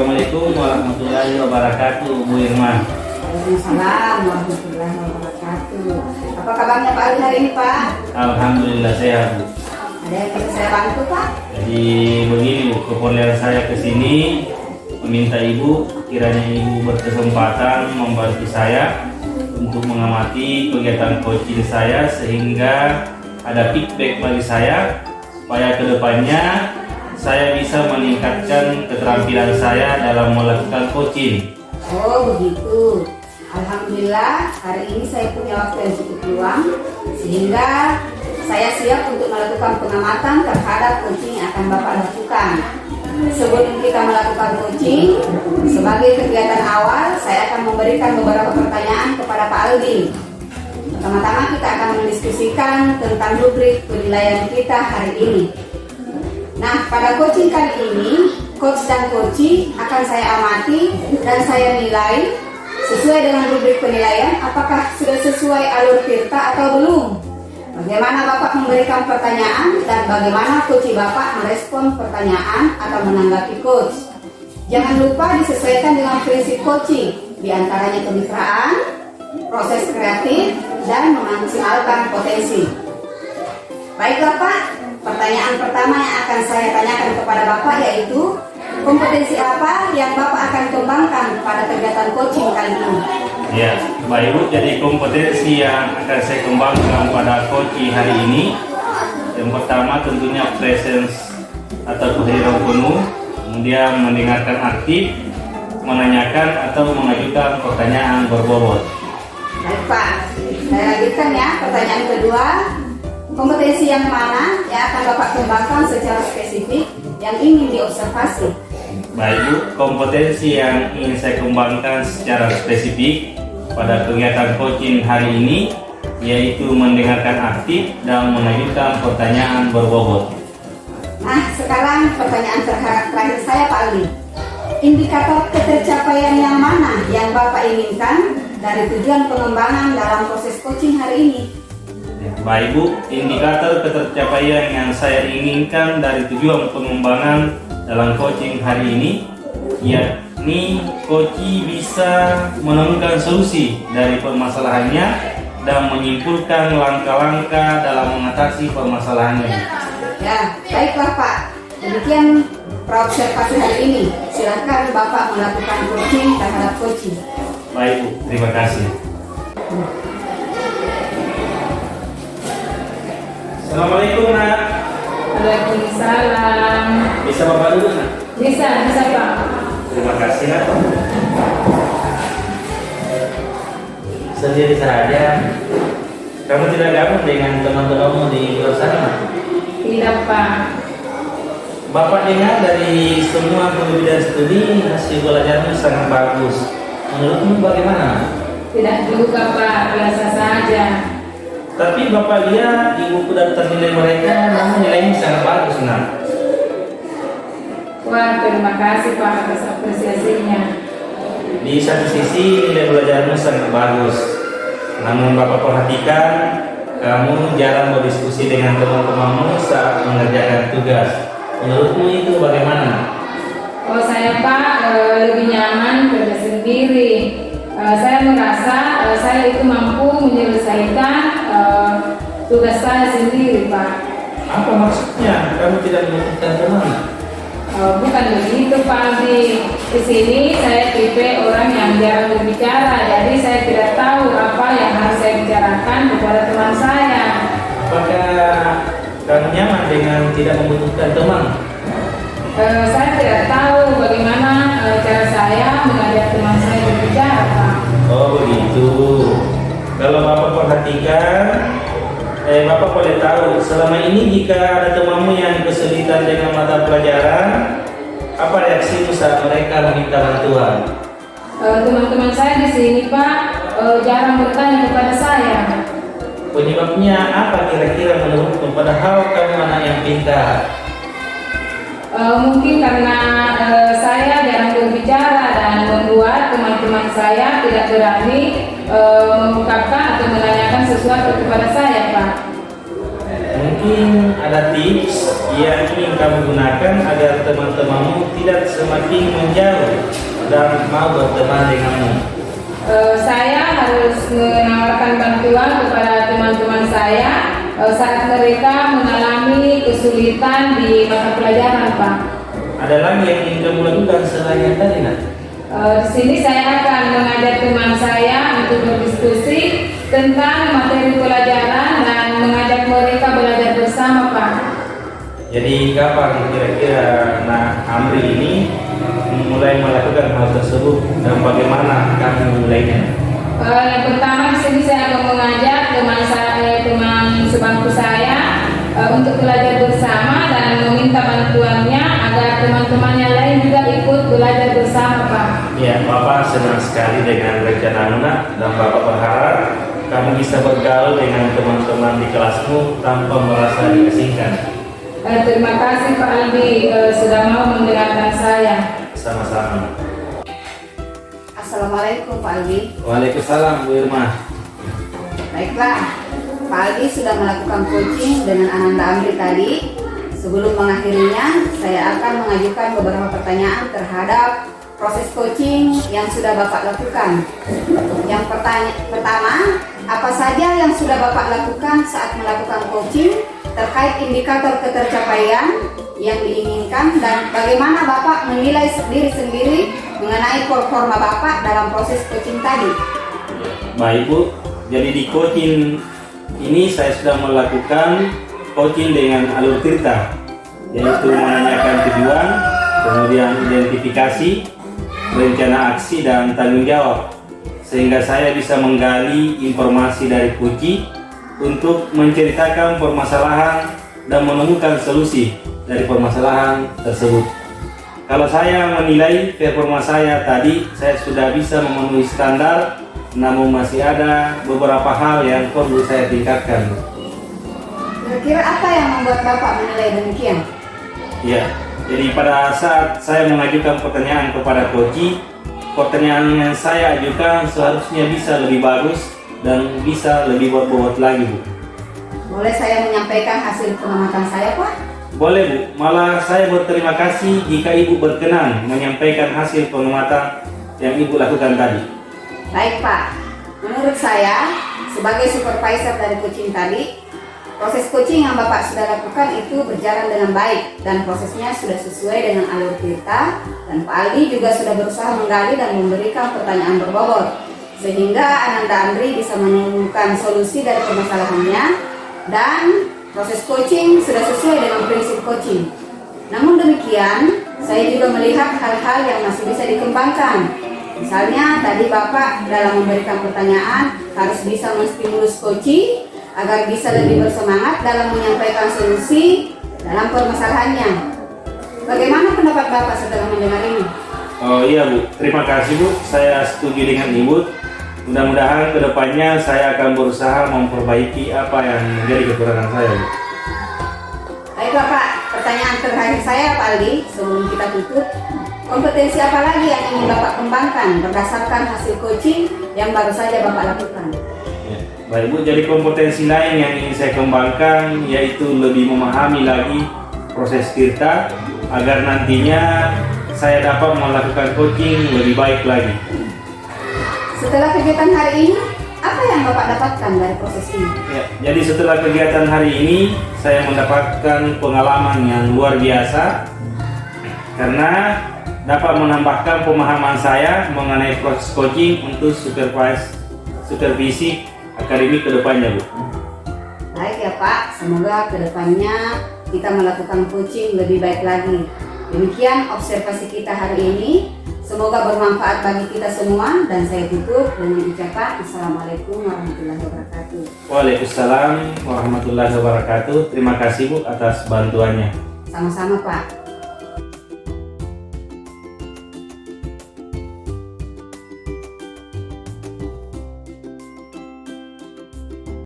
Assalamualaikum warahmatullahi wabarakatuh, Bu Irma. Waalaikumsalam warahmatullahi wabarakatuh. Apa kabarnya Pak Ali hari ini, Pak? Alhamdulillah sehat, Bu. Ada yang bisa saya bantu, Pak? Jadi begini, Bu, keperluan saya ke sini meminta Ibu kiranya Ibu berkesempatan membantu saya untuk mengamati kegiatan coaching saya sehingga ada feedback bagi saya supaya kedepannya saya bisa meningkatkan keterampilan saya dalam melakukan coaching. Oh begitu. Alhamdulillah hari ini saya punya waktu yang cukup luang sehingga saya siap untuk melakukan pengamatan terhadap coaching yang akan Bapak lakukan. Sebelum kita melakukan coaching, sebagai kegiatan awal saya akan memberikan beberapa pertanyaan kepada Pak Aldi. Pertama-tama kita akan mendiskusikan tentang rubrik penilaian kita hari ini. Nah, pada coaching kali ini, coach dan coachee akan saya amati dan saya nilai sesuai dengan rubrik penilaian apakah sudah sesuai alur tirta atau belum. Bagaimana Bapak memberikan pertanyaan dan bagaimana coachee Bapak merespon pertanyaan atau menanggapi coach. Jangan lupa disesuaikan dengan prinsip coaching, diantaranya kemitraan, proses kreatif, dan memaksimalkan potensi. Baiklah Pak, pertanyaan pertama yang akan saya tanyakan kepada Bapak yaitu kompetensi apa yang Bapak akan kembangkan pada kegiatan coaching kali ini? Ya, baik Bu, jadi kompetensi yang akan saya kembangkan pada coaching hari ini, yang pertama tentunya presence atau kehadiran penuh, kemudian mendengarkan aktif, menanyakan atau mengajukan pertanyaan berbobot. Baik Pak, saya lanjutkan ya. Pertanyaan kedua, kompetensi yang mana yang akan Bapak kembangkan secara spesifik yang ingin diobservasi? Baik Bu, kompetensi yang ingin saya kembangkan secara spesifik pada kegiatan coaching hari ini yaitu mendengarkan aktif dan mengajukan pertanyaan berbobot. Nah, sekarang pertanyaan terakhir saya Pak Ali. Indikator ketercapaian yang mana yang Bapak inginkan dari tujuan pengembangan dalam proses coaching hari ini? Baik Bu, indikator ketercapaian yang saya inginkan dari tujuan pengembangan dalam coaching hari ini yakni coachee bisa menemukan solusi dari permasalahannya dan menyimpulkan langkah-langkah dalam mengatasi permasalahannya. Ya, baiklah Pak. Demikian praobservasi hari ini. Silakan Bapak melakukan coaching terhadap coaching. Baik Bu, terima kasih. Assalamualaikum Nak. Waalaikumsalam. Bisa Bapak dulu Nak? Bisa Pak. Terima kasih Nak. Sendiri saja. Kamu tidak gabung dengan teman-temanmu di luar sana? Tidak Pak. Bapak dengar dari semua guru bidang studi hasil belajarnya sangat bagus. Menurutmu bagaimana? Tidak juga Pak, biasa saja. Tapi Bapak lihat di buku daftar nilai mereka, namun nilainya sangat bagus Nak. Wah, terima kasih Pak atas apresiasinya. Di satu sisi nilai belajarmu sangat bagus, namun Bapak perhatikan kamu jarang berdiskusi dengan teman-temanmu saat mengerjakan tugas. Menurutmu itu bagaimana? Oh saya Pak lebih nyaman kerja sendiri. Saya merasa saya itu mampu menyelesaikan tugas saya sendiri Pak. Apa maksudnya? Kamu tidak membutuhkan teman? Bukan begitu Pak Aldi. Di sini saya tipe orang yang jarang berbicara, jadi saya tidak tahu apa yang harus saya bicarakan kepada teman saya. Apakah kamu nyaman dengan tidak membutuhkan teman? Saya tidak tahu bagaimana cara saya mengajak teman saya berbicara Pak. Oh begitu. Kalau Bapak perhatikan, Bapak boleh tahu selama ini jika ada temanmu yang kesulitan dengan mata pelajaran, apa reaksimu saat mereka meminta bantuan? Teman-teman saya di sini Pak jarang bertanya kepada saya. Penyebabnya apa kira-kira menurutmu? Padahal kamu anak yang pintar. Mungkin karena saya jarang berbicara dan membuat teman-teman saya tidak berani mengungkapkan atau menanyakan sesuatu kepada saya Pak. Mungkin ada tips yang ingin kamu gunakan agar teman-temanmu tidak semakin menjauh dan mau berteman denganmu? Saya harus menawarkan bantuan kepada teman-teman saya saat mereka mengalami kesulitan di mata pelajaran, Pak. Ada lagi yang ingin kamu lakukan selain yang tadi, Nak? Di sini saya akan mengajak teman saya untuk berdiskusi tentang materi pelajaran dan mengajak mereka belajar bersama, Pak. Jadi kapan kira-kira Nak Amri ini mulai melakukan hal tersebut dan bagaimana kamu mulainya? Yang pertama di sini saya akan mengajak teman sebangku saya untuk belajar bersama dan meminta bantuannya agar teman-teman yang lain juga ikut belajar bersama, Pak. Ya, Bapak senang sekali dengan rencana Nak dan Bapak berharap kamu bisa bergaul dengan teman-teman di kelasmu tanpa merasa diasingkan. Terima kasih Pak Aldi sudah mau mendengarkan saya. Sama-sama. Assalamualaikum Pak Aldi. Waalaikumsalam Bu Irma. Baiklah, Pak Aldi sudah melakukan coaching dengan Ananda Amri tadi. Sebelum mengakhirinya, saya akan mengajukan beberapa pertanyaan terhadap proses coaching yang sudah Bapak lakukan. Yang pertama, apa saja yang sudah Bapak lakukan saat melakukan coaching terkait indikator ketercapaian yang diinginkan dan bagaimana Bapak menilai diri sendiri mengenai performa Bapak dalam proses coaching tadi? Baik Bu, jadi di coaching ini saya sudah melakukan coaching dengan alur tirta, yaitu menanyakan tujuan, kemudian identifikasi, rencana aksi dan tanggung jawab, sehingga saya bisa menggali informasi dari kunci untuk menceritakan permasalahan dan menemukan solusi dari permasalahan tersebut. Kalau saya menilai performa saya tadi, saya sudah bisa memenuhi standar, namun masih ada beberapa hal yang perlu saya tingkatkan. Kira-kira apa yang membuat Bapak menilai demikian? Ya, jadi pada saat saya mengajukan pertanyaan kepada coach, pertanyaan yang saya ajukan seharusnya bisa lebih bagus dan bisa lebih berbobot lagi, Bu. Boleh saya menyampaikan hasil pengamatan saya, Pak? Boleh, Bu. Malah saya berterima kasih jika Ibu berkenan menyampaikan hasil pengamatan yang Ibu lakukan tadi. Baik, Pak. Menurut saya, sebagai supervisor dari coaching tadi, proses coaching yang Bapak sudah lakukan itu berjalan dengan baik dan prosesnya sudah sesuai dengan alur kita, dan Pak Aldi juga sudah berusaha menggali dan memberikan pertanyaan berbobot sehingga Ananda Amri bisa menemukan solusi dari permasalahannya dan proses coaching sudah sesuai dengan prinsip coaching. Namun demikian, saya juga melihat hal-hal yang masih bisa dikembangkan. Misalnya tadi Bapak dalam memberikan pertanyaan harus bisa menstimulus coaching agar bisa lebih bersemangat dalam menyampaikan solusi dalam permasalahannya. Bagaimana pendapat Bapak setelah mendengar ini? Oh iya, Bu, terima kasih, Bu. Saya setuju dengan Ibu. Mudah-mudahan kedepannya saya akan berusaha memperbaiki apa yang menjadi kekurangan saya, Bu. Baiklah Pak, pertanyaan terakhir saya Pak Aldi sebelum kita tutup. Kompetensi apa lagi yang ingin Bapak kembangkan berdasarkan hasil coaching yang baru saja Bapak lakukan? Ya, baik Bu, jadi kompetensi lain yang ingin saya kembangkan yaitu lebih memahami lagi proses tirta agar nantinya saya dapat melakukan coaching lebih baik lagi. Setelah kegiatan hari ini, apa yang Bapak dapatkan dari proses ini? Ya, jadi setelah kegiatan hari ini saya mendapatkan pengalaman yang luar biasa karena dapat menambahkan pemahaman saya mengenai proses coaching untuk supervisi akademik kedepannya, Bu. Baik ya Pak, semoga kedepannya kita melakukan coaching lebih baik lagi. Demikian observasi kita hari ini. Semoga bermanfaat bagi kita semua dan saya tutup dengan ucapan Assalamualaikum warahmatullahi wabarakatuh. Waalaikumsalam warahmatullahi wabarakatuh. Terima kasih Bu atas bantuannya. Sama-sama Pak.